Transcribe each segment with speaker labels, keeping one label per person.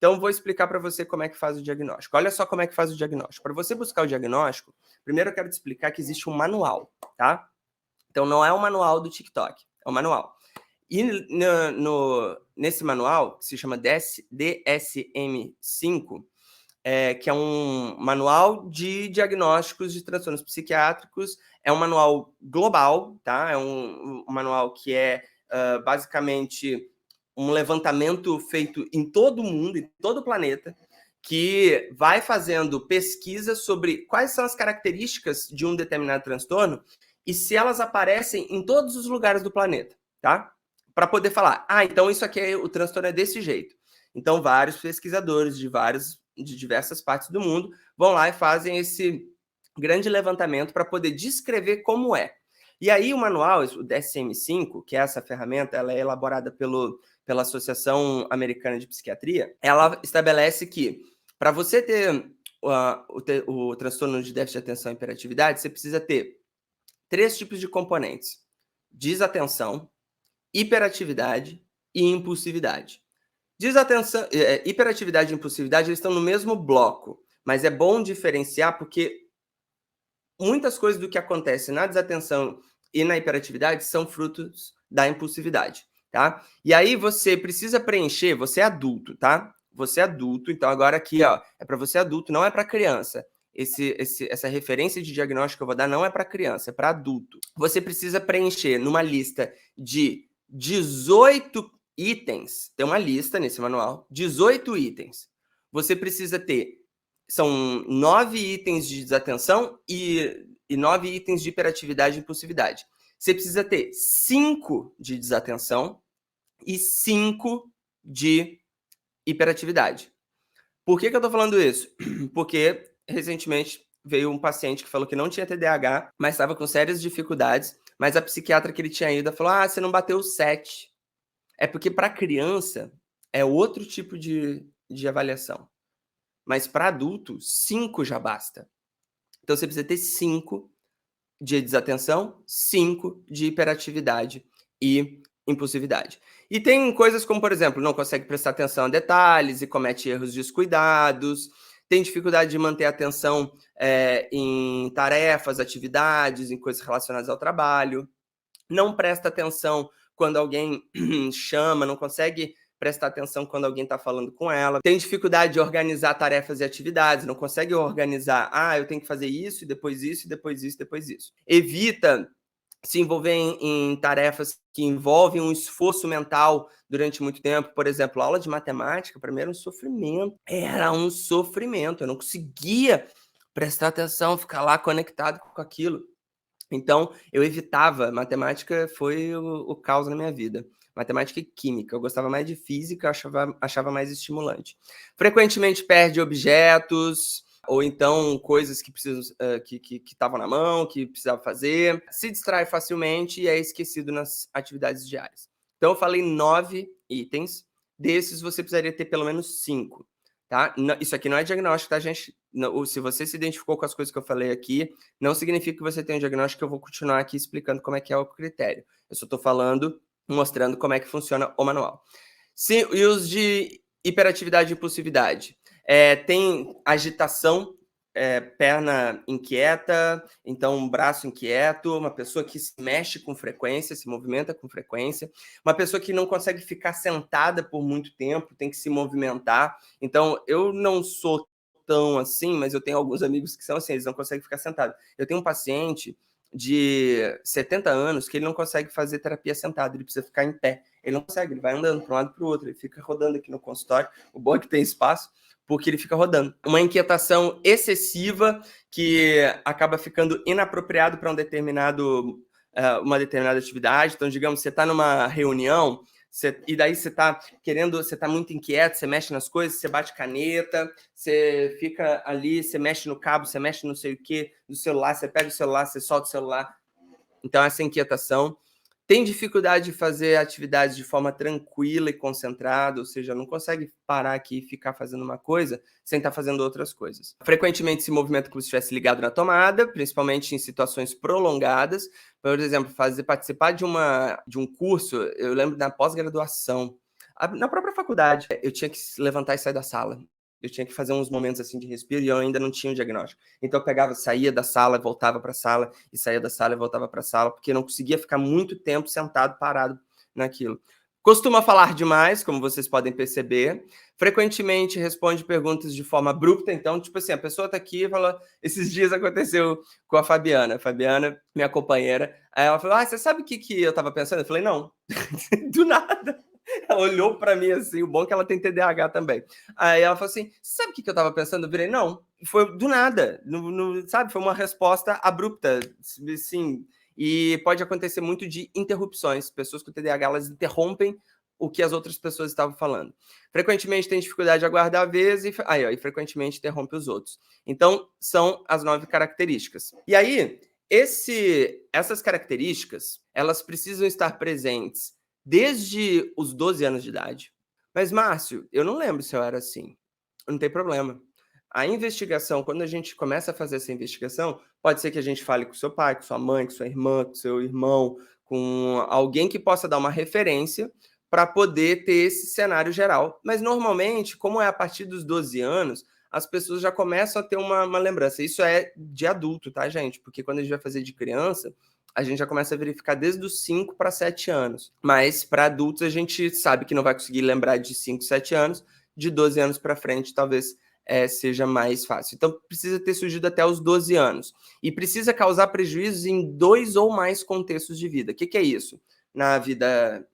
Speaker 1: Então, vou explicar para você como é que faz o diagnóstico. Olha só como é que faz o diagnóstico. Para você buscar o diagnóstico, primeiro eu quero te explicar que existe um manual, tá? Então, não é o manual do TikTok, é um manual. E nesse manual, que se chama DSM-5, que é um manual de diagnósticos de transtornos psiquiátricos, é um manual global, tá? É um manual que é basicamente um levantamento feito em todo o mundo, em todo o planeta, que vai fazendo pesquisas sobre quais são as características de um determinado transtorno e se elas aparecem em todos os lugares do planeta, tá? Para poder falar, então isso aqui, o transtorno é desse jeito. Então, vários pesquisadores de diversas partes do mundo vão lá e fazem esse grande levantamento para poder descrever como é. E aí o manual, o DSM-5, que é essa ferramenta, ela é elaborada pela Associação Americana de Psiquiatria, ela estabelece que para você ter o transtorno de déficit de atenção e hiperatividade, você precisa ter 3 tipos de componentes: desatenção, hiperatividade e impulsividade. Desatenção, hiperatividade e impulsividade, eles estão no mesmo bloco, mas é bom diferenciar porque muitas coisas do que acontece na desatenção e na hiperatividade são frutos da impulsividade, tá? E aí você precisa preencher, você é adulto, tá? Você é adulto, então agora aqui, ó, é para você adulto, não é para criança. Essa referência de diagnóstico que eu vou dar não é para criança, é para adulto. Você precisa preencher numa lista de 18 itens, tem uma lista nesse manual, 18 itens. Você precisa ter, são 9 itens de desatenção e 9 itens de hiperatividade e impulsividade. Você precisa ter 5 de desatenção e 5 de hiperatividade. Por que eu tô falando isso? Porque recentemente veio um paciente que falou que não tinha TDAH, mas estava com sérias dificuldades, mas a psiquiatra que ele tinha ido falou: você não bateu 7. É porque para criança é outro tipo de avaliação. Mas para adulto, 5 já basta. Então você precisa ter 5 de desatenção, 5 de hiperatividade e impulsividade. E tem coisas como, por exemplo, não consegue prestar atenção a detalhes e comete erros descuidados, tem dificuldade de manter a atenção em tarefas, atividades, em coisas relacionadas ao trabalho, não presta atenção quando alguém chama, não consegue prestar atenção quando alguém está falando com ela, tem dificuldade de organizar tarefas e atividades, não consegue organizar, eu tenho que fazer isso, e depois isso, e depois isso, depois isso. Evita se envolver em tarefas que envolvem um esforço mental durante muito tempo. Por exemplo, a aula de matemática, para mim, era um sofrimento. Era um sofrimento, eu não conseguia prestar atenção, ficar lá conectado com aquilo. Então, eu evitava. Matemática foi o caos na minha vida. Matemática e química. Eu gostava mais de física, achava mais estimulante. Frequentemente perde objetos, ou então coisas que estavam na mão, que precisava fazer. Se distrai facilmente e é esquecido nas atividades diárias. Então, eu falei 9 itens. Desses, você precisaria ter pelo menos 5. Tá? Isso aqui não é diagnóstico, tá, gente? Não, se você se identificou com as coisas que eu falei aqui, não significa que você tem um diagnóstico, que eu vou continuar aqui explicando como é que é o critério. Eu só estou falando, mostrando como é que funciona o manual. Sim, e os de hiperatividade e impulsividade? Tem agitação, perna inquieta, então braço inquieto, uma pessoa que se mexe com frequência, se movimenta com frequência, uma pessoa que não consegue ficar sentada por muito tempo, tem que se movimentar. Então, eu não sou tão assim, mas eu tenho alguns amigos que são assim, eles não conseguem ficar sentados. Eu tenho um paciente de 70 anos que ele não consegue fazer terapia sentado, ele precisa ficar em pé. Ele não consegue, ele vai andando para um lado e para o outro, ele fica rodando aqui no consultório, o bom é que tem espaço, porque ele fica rodando. Uma inquietação excessiva que acaba ficando inapropriado para uma determinada atividade. Então, digamos, você está numa reunião, e daí você está muito inquieto, você mexe nas coisas, você bate caneta, você fica ali, você mexe no cabo, você mexe não sei o que, do celular, você pega o celular, você solta o celular. Então, essa inquietação. Tem dificuldade de fazer atividades de forma tranquila e concentrada, ou seja, não consegue parar aqui e ficar fazendo uma coisa sem estar fazendo outras coisas. Frequentemente se movimenta como se estivesse ligado na tomada, principalmente em situações prolongadas. Por exemplo, participar de um curso, eu lembro da pós-graduação, Na própria faculdade, eu tinha que levantar e sair da sala. Eu tinha que fazer uns momentos assim de respiro e eu ainda não tinha o diagnóstico. Então eu pegava, saía da sala, voltava para a sala, e saía da sala e voltava para a sala, porque eu não conseguia ficar muito tempo sentado, parado naquilo. Costuma falar demais, como vocês podem perceber. Frequentemente responde perguntas de forma abrupta. Então, tipo assim, a pessoa está aqui e fala... Esses dias aconteceu com a Fabiana. A Fabiana, minha companheira. Aí ela falou, você sabe o que eu estava pensando? Eu falei, não. Do nada. Ela olhou para mim assim, o bom é que ela tem TDAH também. Aí ela falou assim, sabe o que eu estava pensando? Eu virei, não. Foi do nada. Sabe, foi uma resposta abrupta. Assim, e pode acontecer muito de interrupções. Pessoas com TDAH, elas interrompem o que as outras pessoas estavam falando. Frequentemente tem dificuldade de aguardar a vez e frequentemente interrompe os outros. Então, são as 9 características. E aí, essas características, elas precisam estar presentes desde os 12 anos de idade. Mas, Márcio, eu não lembro se eu era assim. Não tem problema. A investigação, quando a gente começa a fazer essa investigação, pode ser que a gente fale com seu pai, com sua mãe, com sua irmã, com seu irmão, com alguém que possa dar uma referência para poder ter esse cenário geral. Mas, normalmente, como é a partir dos 12 anos, as pessoas já começam a ter uma lembrança. Isso é de adulto, tá, gente? Porque quando a gente vai fazer de criança, a gente já começa a verificar desde os 5 para 7 anos. Mas, para adultos, a gente sabe que não vai conseguir lembrar de 5, 7 anos. De 12 anos para frente, talvez seja mais fácil. Então, precisa ter surgido até os 12 anos. E precisa causar prejuízos em 2 ou mais contextos de vida. O que é isso? Na vida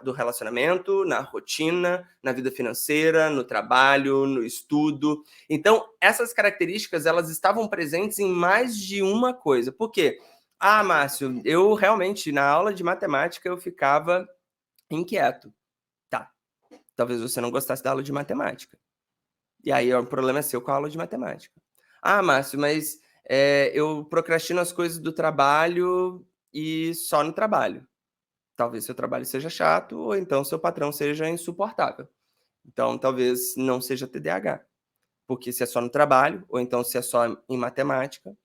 Speaker 1: do relacionamento, na rotina, na vida financeira, no trabalho, no estudo. Então, essas características, elas estavam presentes em mais de uma coisa. Por quê? Márcio, eu realmente, na aula de matemática, eu ficava inquieto. Tá, talvez você não gostasse da aula de matemática. E aí o problema é seu com a aula de matemática. Márcio, mas eu procrastino as coisas do trabalho e só no trabalho. Talvez seu trabalho seja chato ou então seu patrão seja insuportável. Então, talvez não seja TDAH. Porque se é só no trabalho, ou então se é só em matemática,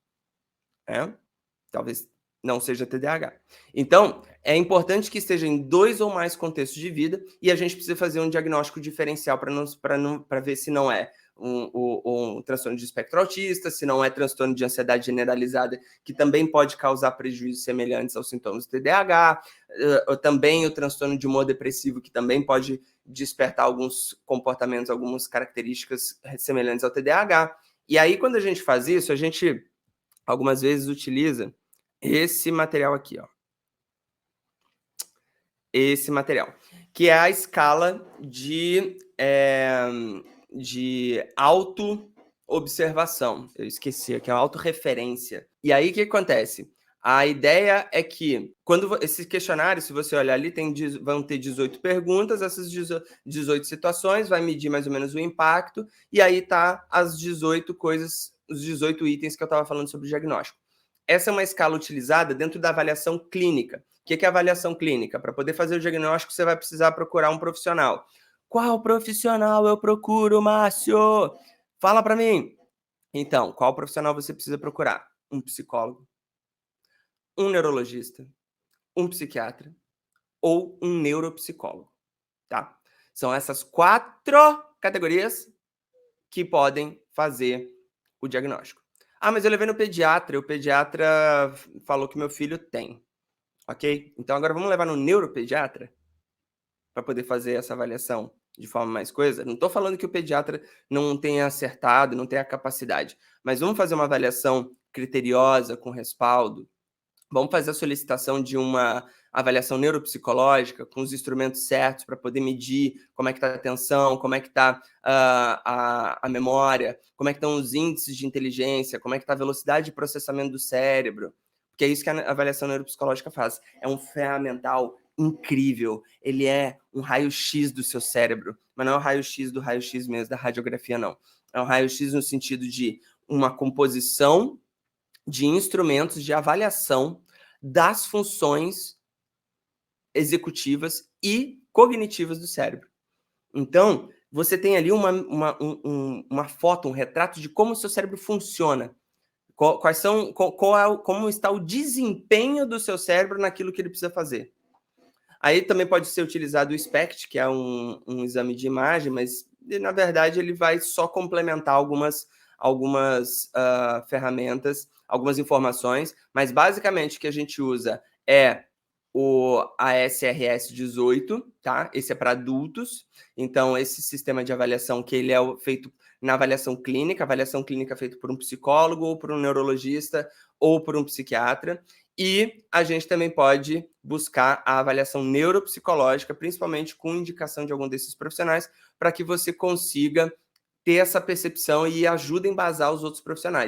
Speaker 1: talvez não seja TDAH. Então, é importante que esteja em 2 ou mais contextos de vida e a gente precisa fazer um diagnóstico diferencial para ver se não é um transtorno de espectro autista, se não é transtorno de ansiedade generalizada, que também pode causar prejuízos semelhantes aos sintomas do TDAH, também o transtorno de humor depressivo, que também pode despertar alguns comportamentos, algumas características semelhantes ao TDAH. E aí, quando a gente faz isso, a gente algumas vezes utiliza esse material aqui, ó. Esse material, que é a escala de auto-observação. Eu esqueci aqui, é a autorreferência. E aí, o que acontece? A ideia é que, quando esse questionário, se você olhar ali, vão ter 18 perguntas, essas 18 situações, vai medir mais ou menos o impacto, e aí tá as 18 coisas, os 18 itens que eu estava falando sobre o diagnóstico. Essa é uma escala utilizada dentro da avaliação clínica. O que é avaliação clínica? Para poder fazer o diagnóstico, você vai precisar procurar um profissional. Qual profissional eu procuro, Márcio? Fala para mim. Então, qual profissional você precisa procurar? Um psicólogo, um neurologista, um psiquiatra ou um neuropsicólogo, tá? São essas 4 categorias que podem fazer o diagnóstico. Mas eu levei no pediatra, e o pediatra falou que meu filho tem. Ok? Então agora vamos levar no neuropediatra para poder fazer essa avaliação de forma mais coisa. Não estou falando que o pediatra não tenha acertado, não tenha capacidade, mas vamos fazer uma avaliação criteriosa, com respaldo. Vamos fazer a solicitação de uma avaliação neuropsicológica com os instrumentos certos para poder medir como é que está a atenção, como é que está a memória, como é que estão os índices de inteligência, como é que está a velocidade de processamento do cérebro. Porque é isso que a avaliação neuropsicológica faz. É um ferramental incrível. Ele é um raio-x do seu cérebro, mas não é o raio-x do raio-x mesmo, da radiografia, não. É um raio-x no sentido de uma composição de instrumentos de avaliação das funções executivas e cognitivas do cérebro. Então, você tem ali uma foto, um retrato de como o seu cérebro funciona. Como está o desempenho do seu cérebro naquilo que ele precisa fazer. Aí também pode ser utilizado o SPECT, que é um exame de imagem, mas na verdade ele vai só complementar algumas ferramentas, algumas informações, mas basicamente o que a gente usa é o ASRS 18, tá? Esse é para adultos, então esse sistema de avaliação que ele é feito na avaliação clínica feita por um psicólogo, ou por um neurologista, ou por um psiquiatra, e a gente também pode buscar a avaliação neuropsicológica, principalmente com indicação de algum desses profissionais, para que você consiga ter essa percepção e ajude a embasar os outros profissionais.